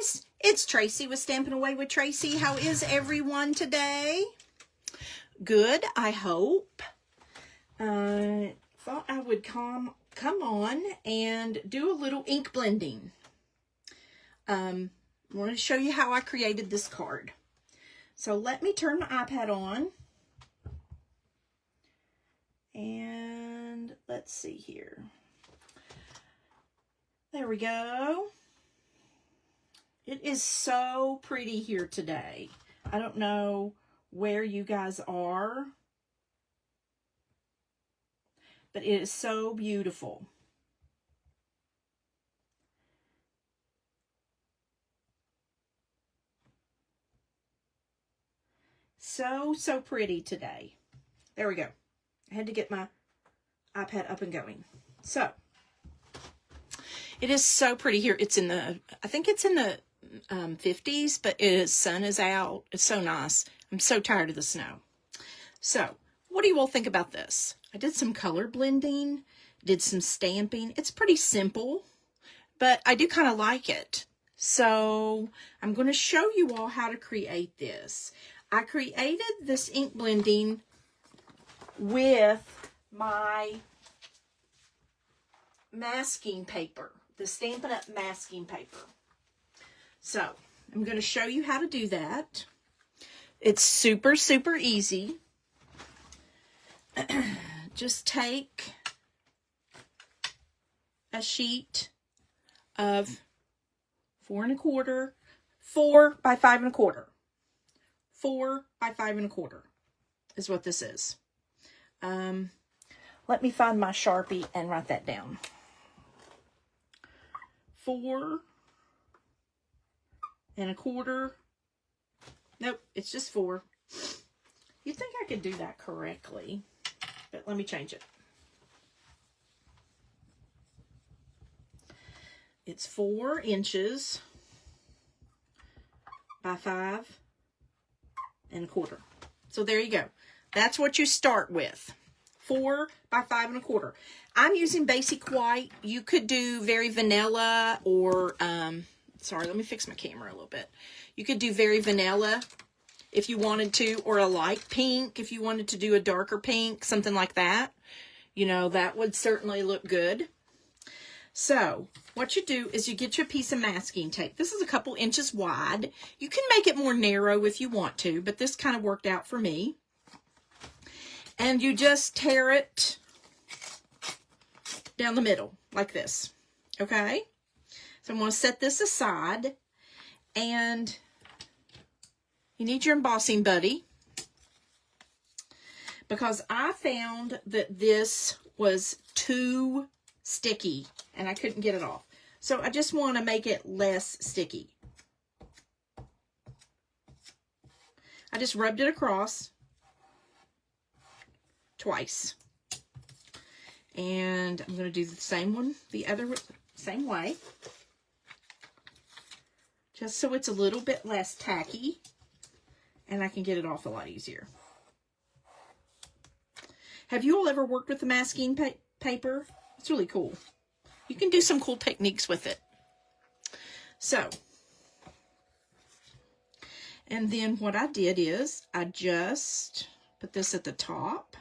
guys, it's Tracy with Stampin' Away with Tracy. How is everyone today? Good, I hope. Thought I would come on and do a little ink blending. I want to show you how I created this card. So let me turn my iPad on. And let's see here. There we go. It is so pretty here today. I don't know where you guys are, but it is so beautiful. So pretty today. There we go. I had to get my iPad up and going. So, it is so pretty here. It's in the, I think it's in the 50s, but sun is out. It's so nice. I'm so tired of the snow. So, what do you all think about this? I did some color blending, did some stamping. It's pretty simple, but I do kind of like it. So, I'm going to show you all how to create this. I created this ink blending with my masking paper, the Stampin' Up masking paper. So, I'm going to show you how to do that. It's super easy. Just take a sheet of 4 by 5 1/4. 4 by 5 1/4 is what this is. Let me find my Sharpie and write that down. 4 1/4. Nope, it's just 4. You'd think I could do that correctly, but let me change it. It's 4 inches by 5 1/4. So there you go. That's what you start with. 4 by 5 1/4. I'm using basic white. You could do very vanilla or, sorry, let me fix my camera a little bit. You could do very vanilla if you wanted to, or a light pink if you wanted to do a darker pink, something like that. You know, that would certainly look good. So, what you do is you get your piece of masking tape. This is a couple inches wide. You can make it more narrow if you want to, but this kind of worked out for me. And you just tear it down the middle, like this. Okay? So I'm going to set this aside. And you need your embossing buddy, because I found that this was too sticky and I couldn't get it off. So I just want to make it less sticky. I just rubbed it across twice. And I'm going to do the same one, same way. Just so it's a little bit less tacky and I can get it off a lot easier. Have you all ever worked with the masking paper? It's really cool. You can do some cool techniques with it. So, and then what I did is I just put this at the top.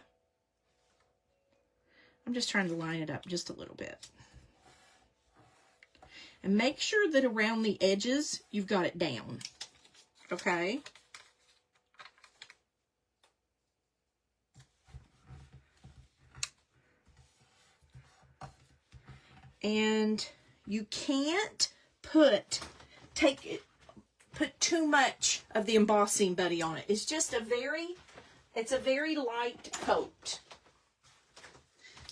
I'm just trying to line it up just a little bit. And make sure that around the edges, you've got it down. Okay? And you can't put too much of the embossing buddy on it. It's just it's a very light coat.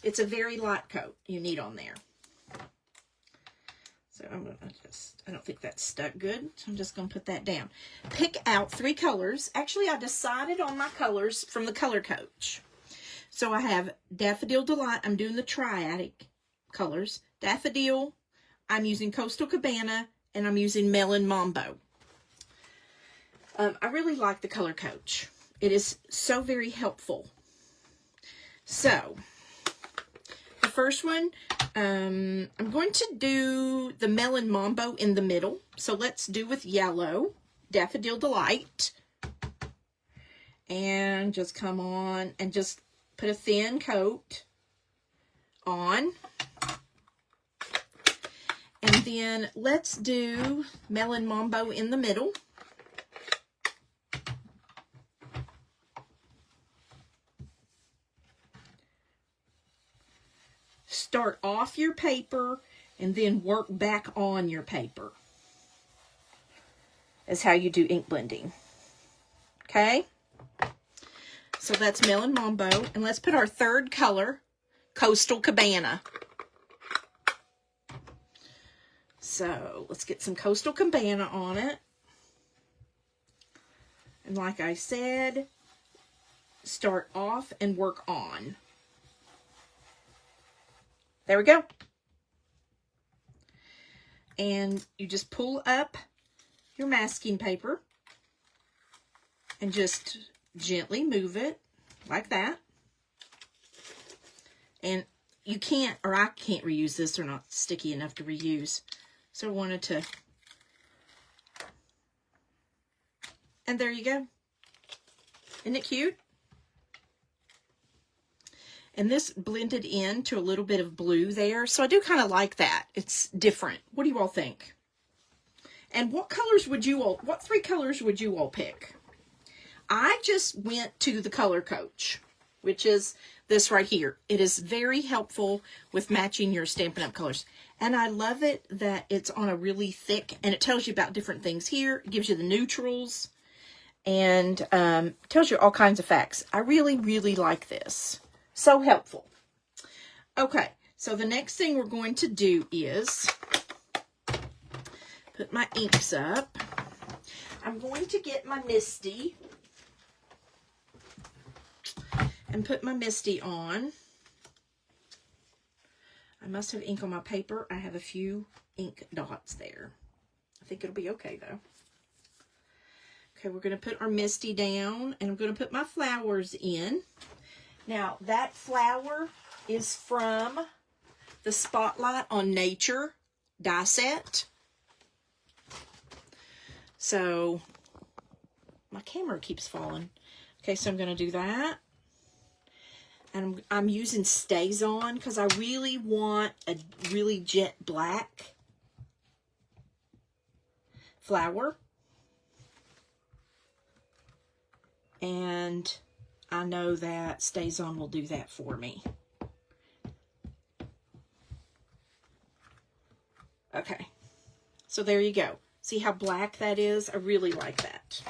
It's a very light coat you need on there. So I'm going to I don't think that's stuck good, so I'm just going to put that down. Pick out 3 colors. Actually, I decided on my colors from the Color Coach. So I have Daffodil Delight. I'm doing the triadic colors. Daffodil, I'm using Coastal Cabana, and I'm using Melon Mambo. I really like the Color Coach. It is so very helpful. So, the first one, I'm going to do the Melon Mambo in the middle. So let's do with yellow, Daffodil Delight. And just come on and just put a thin coat on. And then let's do Melon Mambo in the middle. Start off your paper and then work back on your paper. Is how you do ink blending. Okay? So that's Melon Mambo. And let's put our third color, Coastal Cabana. So let's get some Coastal Cabana on it. And like I said, start off and work on. There we go. And you just pull up your masking paper and just gently move it like that. And you can't, or I can't reuse this. They're not sticky enough to reuse. So I wanted to, and there you go. Isn't it cute? And this blended into a little bit of blue there. So I do kind of like that. It's different. What do you all think? And what colors would you all, what 3 colors would you all pick? I just went to the Color Coach, which is this right here. It is very helpful with matching your Stampin' Up! Colors. And I love it that it's on a really thick, and it tells you about different things here. It gives you the neutrals and tells you all kinds of facts. I really, really like this. So helpful. Okay, so the next thing we're going to do is put my inks up. I'm going to get my Misty and put my Misty on. I must have ink on my paper. I have a few ink dots there. I think it'll be okay though. Okay, we're going to put our Misty down and I'm going to put my flowers in. Now, that flower is from the Spotlight on Nature die set. So, my camera keeps falling. Okay, so I'm going to do that. And I'm using Stays On because I really want a really jet black flower. And I know that Stays On will do that for me. Okay, so there you go. See how black that is? I really like that.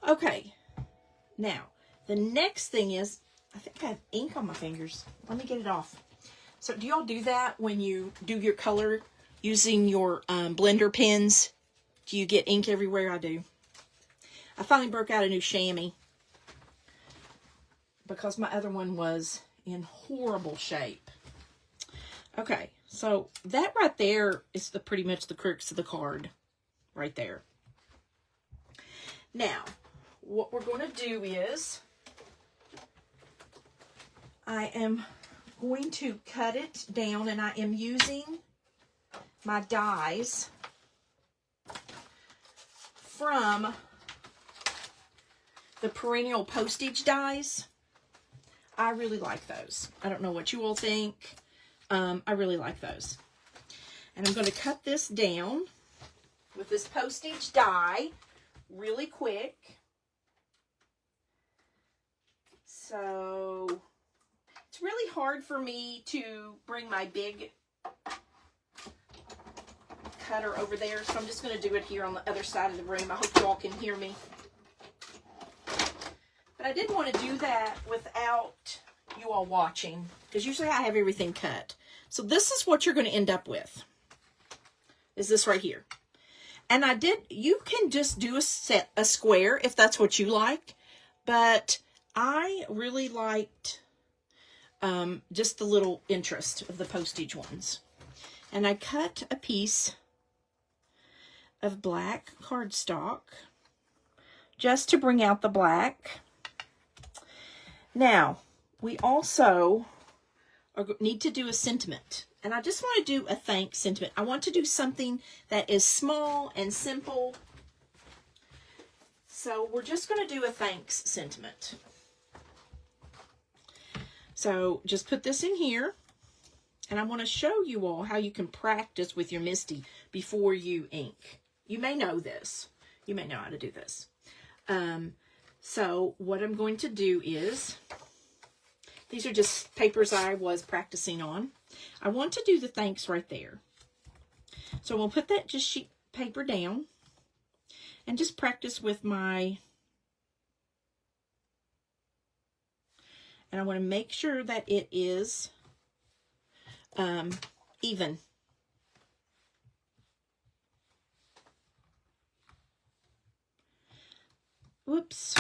Okay, now the next thing is, I think I have ink on my fingers. Let me get it off. So do y'all do that when you do your color using your blender pens? Do you get ink everywhere? I do. I finally broke out a new chamois because my other one was in horrible shape. Okay, so that right there is pretty much the crux of the card right there. Now, what we're going to do is I am going to cut it down, and I am using my dies from the Perennial Postage dies. I really like those. I don't know what you all think. I really like those. And I'm going to cut this down with this postage die really quick. So it's really hard for me to bring my big cutter over there, so I'm just going to do it here on the other side of the room. I hope you all can hear me. But I didn't want to do that without you all watching, because usually I have everything cut. So this is what you're going to end up with, is this right here. And you can just do a square if that's what you like, but I really liked just the little interest of the postage ones. And I cut a piece of black cardstock just to bring out the black. Now, we also need to do a sentiment. And I just want to do a thanks sentiment. I want to do something that is small and simple. So we're just going to do a thanks sentiment. So just put this in here. And I want to show you all how you can practice with your MISTI before you ink. You may know this. You may know how to do this. So what I'm going to do is, these are just papers I was practicing on. I want to do the thanks right there. So we'll put that just sheet paper down and just practice with my, and I want to make sure that it is even. Whoops.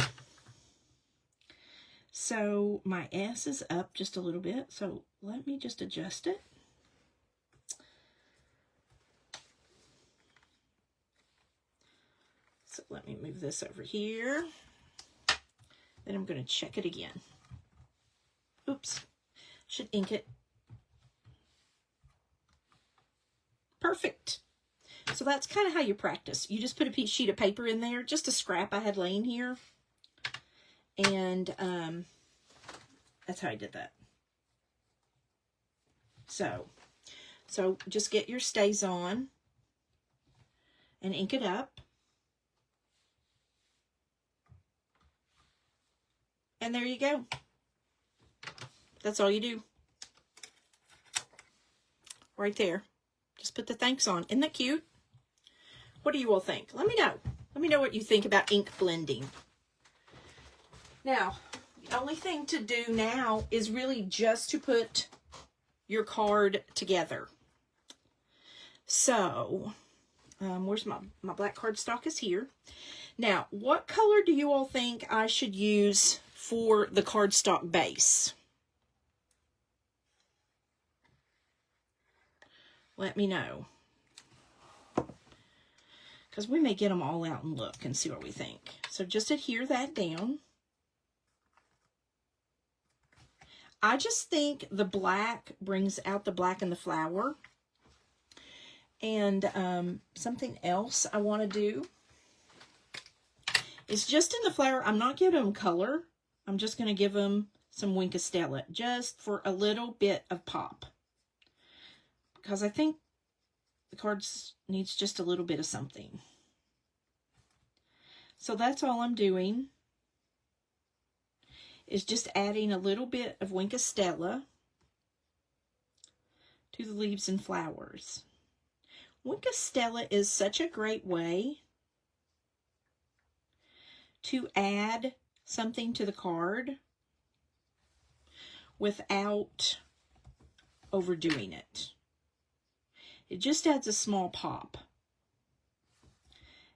So my S is up just a little bit, so let me just adjust it. So let me move this over here. Then I'm going to check it again. Oops. Should ink it. Perfect. So that's kind of how you practice. You just put a sheet of paper in there, just a scrap I had laying here. And that's how I did that. So just get your stays on and ink it up. And there you go. That's all you do. Right there. Just put the thanks on. Isn't that cute? What do you all think? Let me know. Let me know what you think about ink blending. Now, the only thing to do now is really just to put your card together. So, where's my black cardstock is here. Now, what color do you all think I should use for the cardstock base? Let me know. Because we may get them all out and look and see what we think. So just adhere that down. I just think the black brings out the black in the flower. And something else I want to do is just in the flower, I'm not giving them color. I'm just going to give them some Wink of Stella just for a little bit of pop. Because I think the cards needs just a little bit of something. So that's all I'm doing, is just adding a little bit of Wink of Stella to the leaves and flowers. Wink of Stella is such a great way to add something to the card without overdoing it. It just adds a small pop.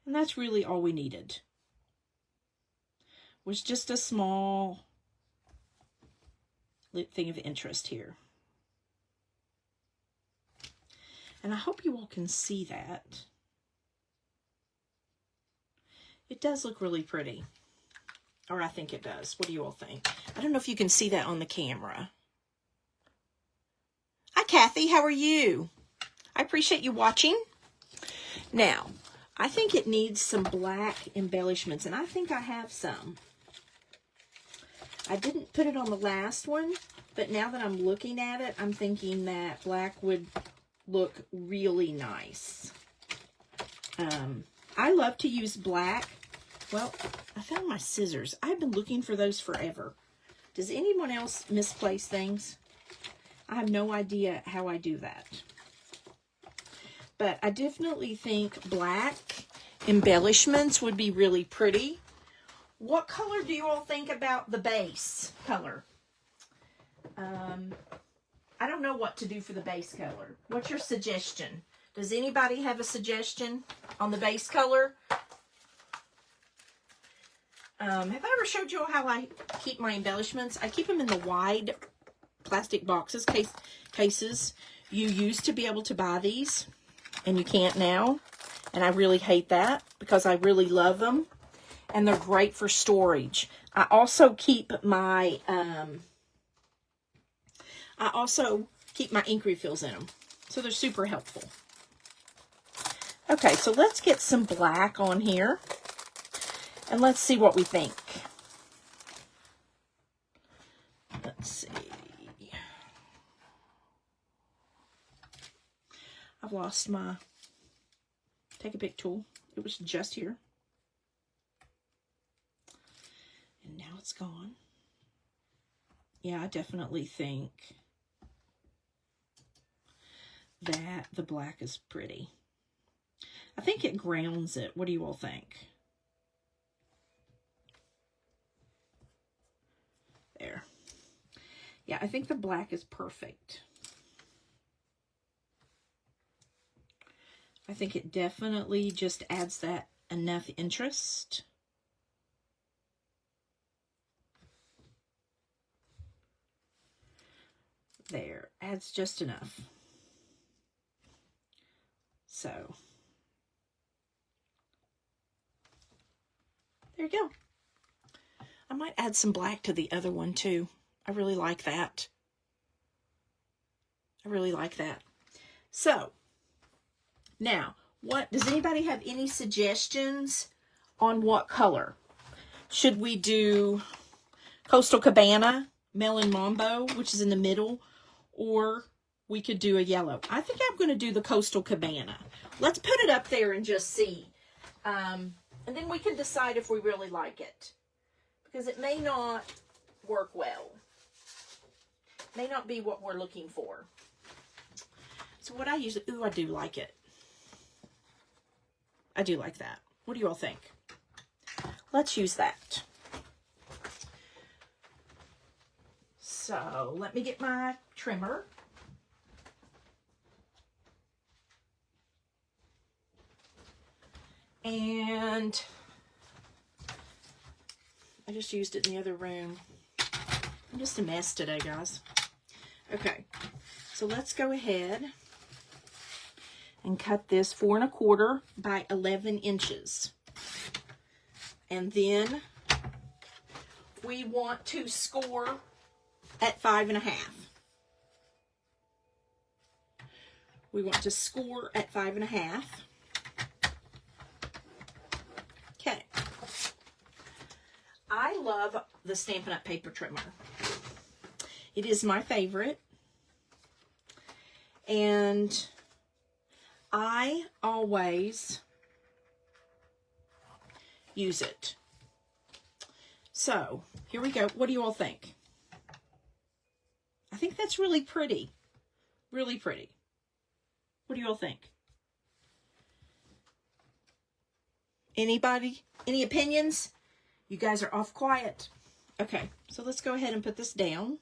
And that's really all we needed. Was just a small thing of interest here. And I hope you all can see that. It does look really pretty. Or I think it does. What do you all think? I don't know if you can see that on the camera. Hi, Kathy. How are you? I appreciate you watching. Now, I think it needs some black embellishments, and I think I have some. I didn't put it on the last one, but now that I'm looking at it, I'm thinking that black would look really nice. I love to use black. Well, I found my scissors. I've been looking for those forever. Does anyone else misplace things? I have no idea how I do that. But I definitely think black embellishments would be really pretty. What color do you all think about the base color? I don't know what to do for the base color. What's your suggestion? Does anybody have a suggestion on the base color? Have I ever showed you all how I keep my embellishments? I keep them in the wide plastic boxes, cases. You used to be able to buy these, and you can't now. And I really hate that because I really love them. And they're great for storage. I also keep my I also keep my ink refills in them. So they're super helpful. Okay, so let's get some black on here. And let's see what we think. Let's see. I've lost my take a pick tool. It was just here. And now it's gone. Yeah, I definitely think that the black is pretty. I think it grounds it. What do you all think? There. Yeah, I think the black is perfect. I think it definitely just adds that enough interest. There, adds just enough. So, there you go. I might add some black to the other one too. I really like that. I really like that. So, now, what does anybody have any suggestions on what color? Should we do Coastal Cabana, Melon Mambo, which is in the middle, or we could do a yellow? I think I'm going to do the Coastal Cabana. Let's put it up there and just see. And then we can decide if we really like it. Because it may not work well. May not be what we're looking for. So what I usually, ooh, I do like it. I do like that. What do you all think? Let's use that. So let me get my trimmer. And I just used it in the other room. I'm just a mess today, guys. Okay, so let's go ahead and cut this 4 1/4 by 11 inches. And then we want to score at 5 1/2. We want to score at 5 1/2. Okay. I love the Stampin' Up! Paper trimmer. It is my favorite. And I always use it. So, here we go. What do you all think? I think that's really pretty. Really pretty. What do you all think? Anybody? Any opinions? You guys are off quiet. Okay, so let's go ahead and put this down.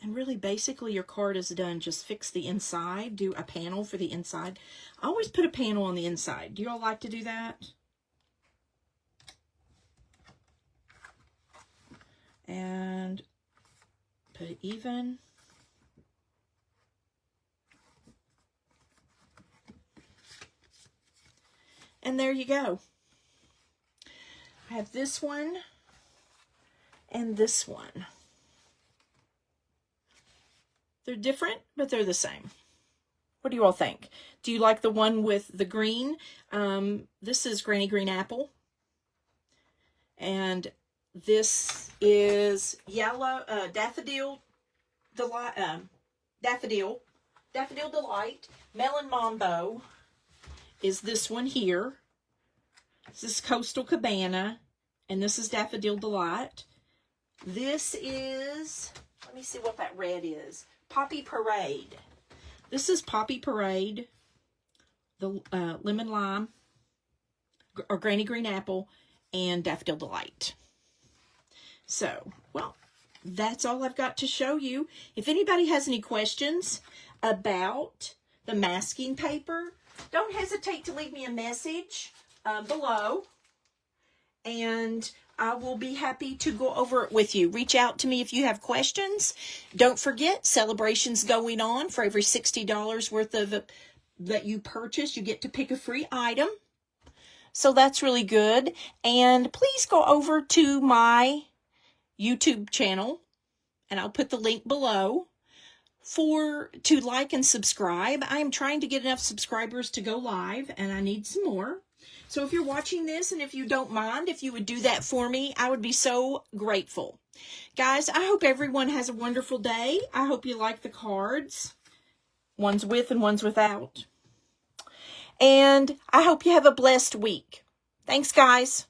And really, basically, your card is done. Just fix the inside. Do a panel for the inside. I always put a panel on the inside. Do you all like to do that? And put it even. And there you go. I have this one and this one. They're different, but they're the same. What do you all think? Do you like the one with the green? This is Granny Green Apple. And this is yellow, Daffodil Delight. Melon Mambo is this one here. This is Coastal Cabana. And this is Daffodil Delight. This is, let me see what that red is. Poppy Parade. This is Poppy Parade, the Lemon Lime, or Granny Green Apple, and Daffodil Delight. So, well, that's all I've got to show you. If anybody has any questions about the masking paper, don't hesitate to leave me a message below, and I will be happy to go over it with you. Reach out to me if you have questions. Don't forget, celebrations going on. For every $60 worth of that you purchase, you get to pick a free item. So that's really good. And please go over to my YouTube channel, and I'll put the link below, to like and subscribe. I am trying to get enough subscribers to go live, and I need some more. So if you're watching this, and if you don't mind, if you would do that for me, I would be so grateful. Guys, I hope everyone has a wonderful day. I hope you like the cards. One's with and one's without. And I hope you have a blessed week. Thanks, guys.